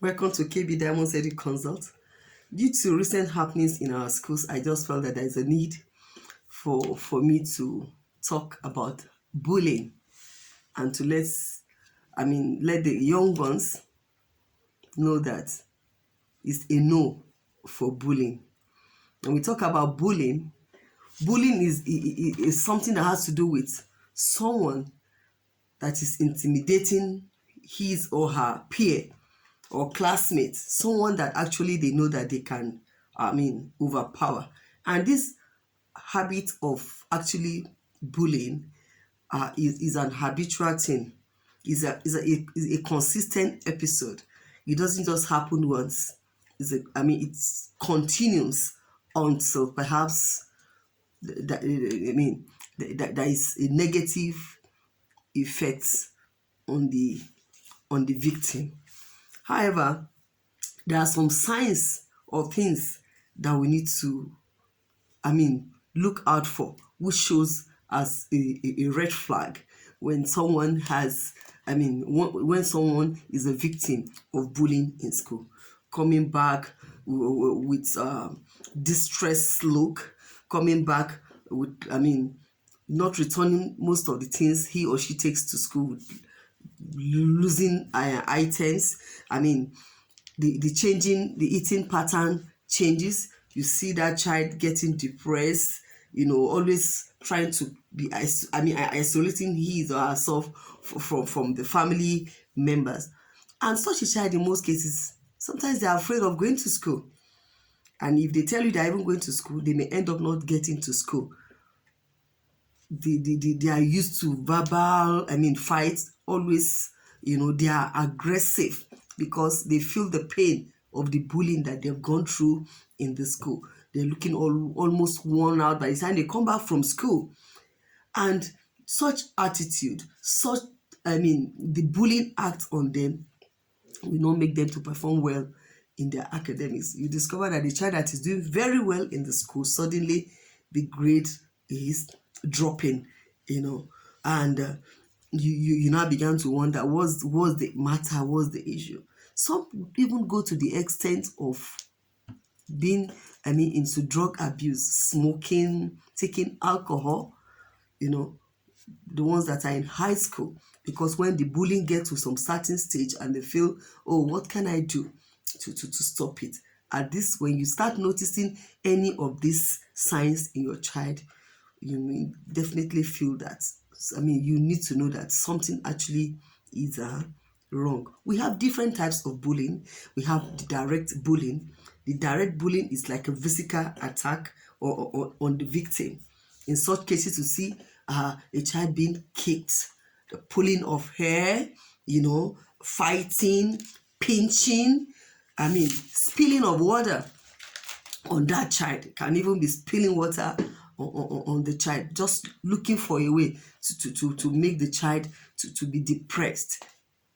Welcome to KB Diamond Study Consult. Due to recent happenings in our schools, I just felt that there is a need for me to talk about bullying and to let the young ones know that it's a no for bullying. When we talk about bullying, bullying is something that has to do with someone that is intimidating his or her peer or classmates, someone that actually they know that they can, overpower. And this habit of actually bullying is an habitual thing, is a consistent episode. It doesn't just happen once. It continues until perhaps there is a negative effect on the victim. However, there are some signs or things that we need to, look out for, which shows as a red flag when someone when someone is a victim of bullying in school, coming back with distressed look, coming back with, not returning most of the things he or she takes to school, losing items. The eating pattern changes. You see that child getting depressed, always trying to be isolating his or herself from the family members. And such a child, in most cases, sometimes they are afraid of going to school. And if they tell you they're even going to school, they may end up not getting to school. They are used to verbal, fights, always, they are aggressive because they feel the pain of the bullying that they've gone through in the school. They're looking almost worn out by the time they come back from school. And such attitude, the bullying act on them will not make them to perform well in their academics. You discover that the child that is doing very well in the school, suddenly the grade is dropping, and you now began to wonder what's the matter, what's the issue. Some even go to the extent of being into drug abuse, smoking, taking alcohol, the ones that are in high school, because when the bullying gets to some certain stage and they feel, oh, what can I do to stop it? At this, when you start noticing any of these signs in your child, you may definitely feel that, you need to know that something actually is wrong. We have different types of bullying. We have the direct bullying. The direct bullying is like a physical attack or on the victim. In such cases, you see a child being kicked, the pulling of hair, fighting, pinching, spilling of water on that child. It can even be spilling water on the child, just looking for a way to make the child to be depressed.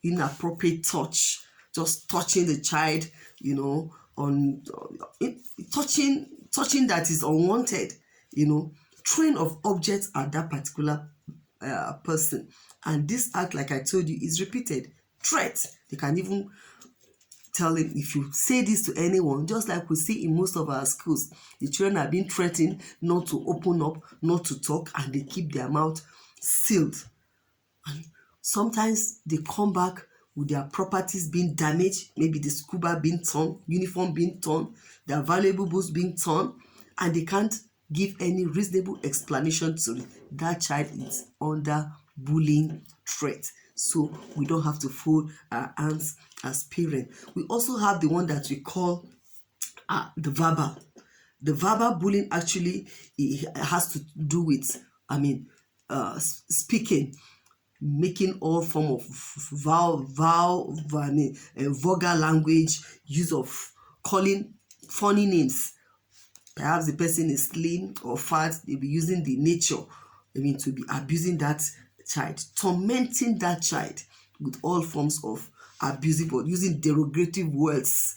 Inappropriate touch, just touching the child, on touching that is unwanted, throwing of objects at that particular person. And this act, like I told you, is repeated. Threat. They can even tell him, if you say this to anyone, just like we see in most of our schools, the children are being threatened not to open up, not to talk, and they keep their mouth sealed. And sometimes they come back with their properties being damaged, maybe the school bag being torn, uniform being torn, their valuable books being torn, and they can't give any reasonable explanation to it. That child is under bullying threat. So we don't have to fold our hands as parents. We also have the one that we call the verbal. The verbal bullying actually, it has to do with, speaking, making all form of vulgar language, use of calling funny names. Perhaps the person is slim or fat, they'll be using the nature, to be abusing that child, tormenting that child with all forms of abusive or using derogatory words,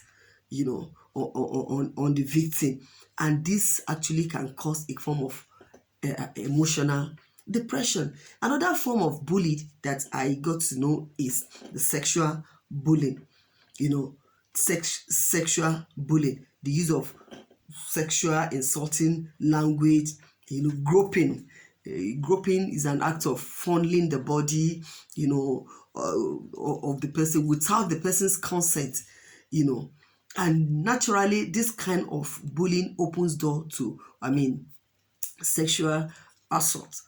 on the victim. And this actually can cause a form of emotional depression. Another form of bullying that I got to know is the sexual bullying. sexual bullying, the use of sexual insulting language, groping. Groping is an act of fondling the body, of the person without the person's consent, and naturally this kind of bullying opens door to, sexual assault.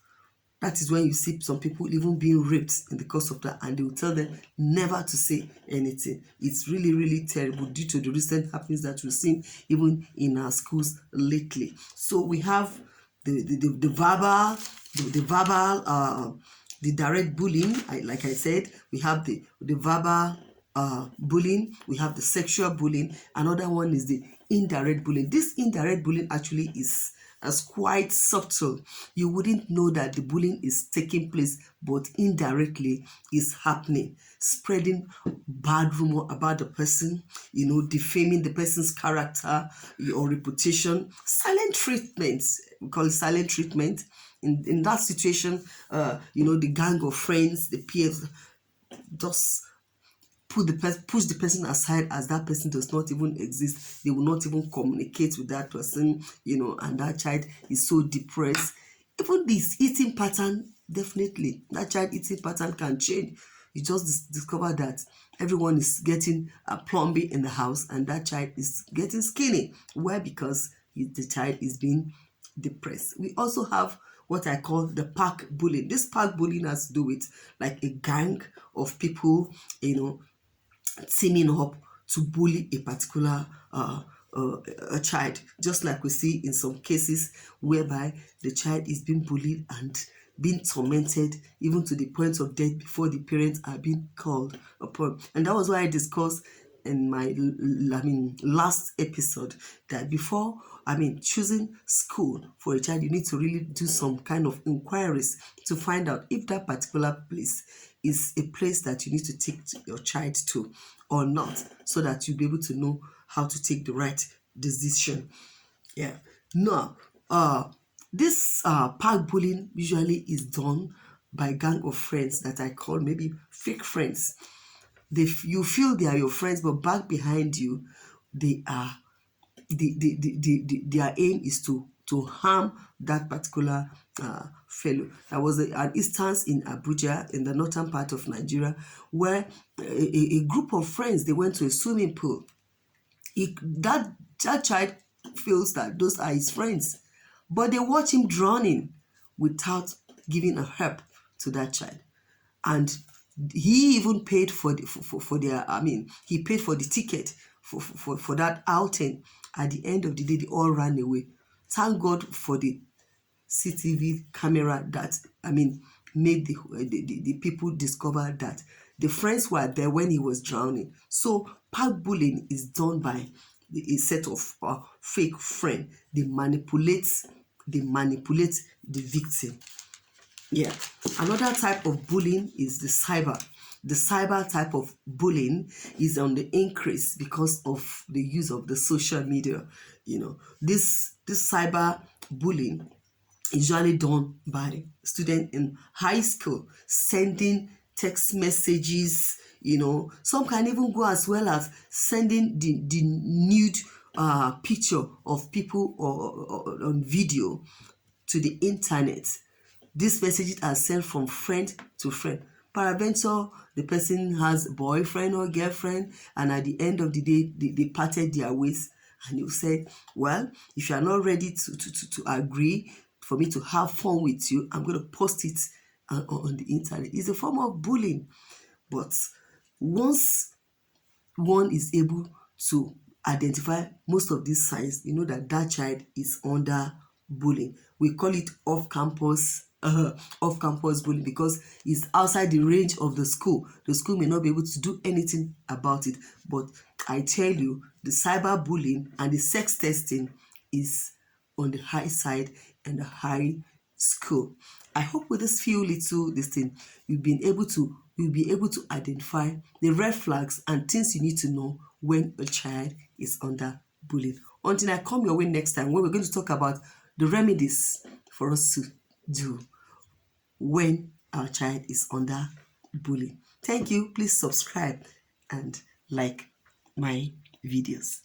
That is when you see some people even being raped in the course of that, and they will tell them never to say anything. It's really, really terrible due to the recent happenings that we've seen even in our schools lately. So we have the verbal, the direct bullying. Like I said, we have the verbal bullying, we have the sexual bullying. Another one is the indirect bullying. This indirect bullying actually is as quite subtle. You wouldn't know that the bullying is taking place, but indirectly is happening, spreading bad rumor about the person, defaming the person's character or reputation. Silent treatment, we call it silent treatment. In that situation, the gang of friends, the peers, just push the person aside as that person does not even exist. They will not even communicate with that person, and that child is so depressed. Even this eating pattern, definitely, that child eating pattern can change. You just discover that everyone is getting a plumbing in the house and that child is getting skinny. Why? Because the child is being depressed. We also have what I call the pack bullying. This pack bullying has to do with like a gang of people, teaming up to bully a particular a child, just like we see in some cases whereby the child is being bullied and being tormented even to the point of death before the parents are being called upon. And that was why I discussed in my last episode that before choosing school for a child, you need to really do some kind of inquiries to find out if that particular place is a place that you need to take your child to or not, so that you'll be able to know how to take the right decision. Yeah. Now, this park bullying usually is done by a gang of friends that I call maybe fake friends. You feel they are your friends, but back behind you, they are their aim is to harm that particular fellow. There was an instance in Abuja, in the northern part of Nigeria, where a group of friends, they went to a swimming pool. That child feels that those are his friends, but they watch him drowning without giving a help to that child. And he even paid for their, he paid for the ticket for that outing. At the end of the day, they all ran away. Thank God for the CCTV camera that, made the people discover that the friends were there when he was drowning. So park bullying is done by a set of fake friends. They manipulate the victim. Yeah. Another type of bullying is the cyber. The cyber type of bullying is on the increase because of the use of the social media. This cyber bullying is usually done by students in high school, sending text messages. Some can even go as well as sending the nude picture of people or on video to the internet. These messages are sent from friend to friend. Peradventure, the person has boyfriend or girlfriend, and at the end of the day, they parted their ways. And you say, well, if you are not ready to agree for me to have fun with you, I'm going to post it on the internet. It's a form of bullying. But once one is able to identify most of these signs, you know that that child is under bullying. We call it off-campus bullying because it's outside the range of the school. The school may not be able to do anything about it. But I tell you, the cyber bullying and the sex testing is on the high side and the high school. I hope with this few little you'll be able to identify the red flags and things you need to know when a child is under bullying. Until I come your way next time, where we're going to talk about the remedies for us to do when our child is under bullying. Thank you. Please subscribe and like my videos.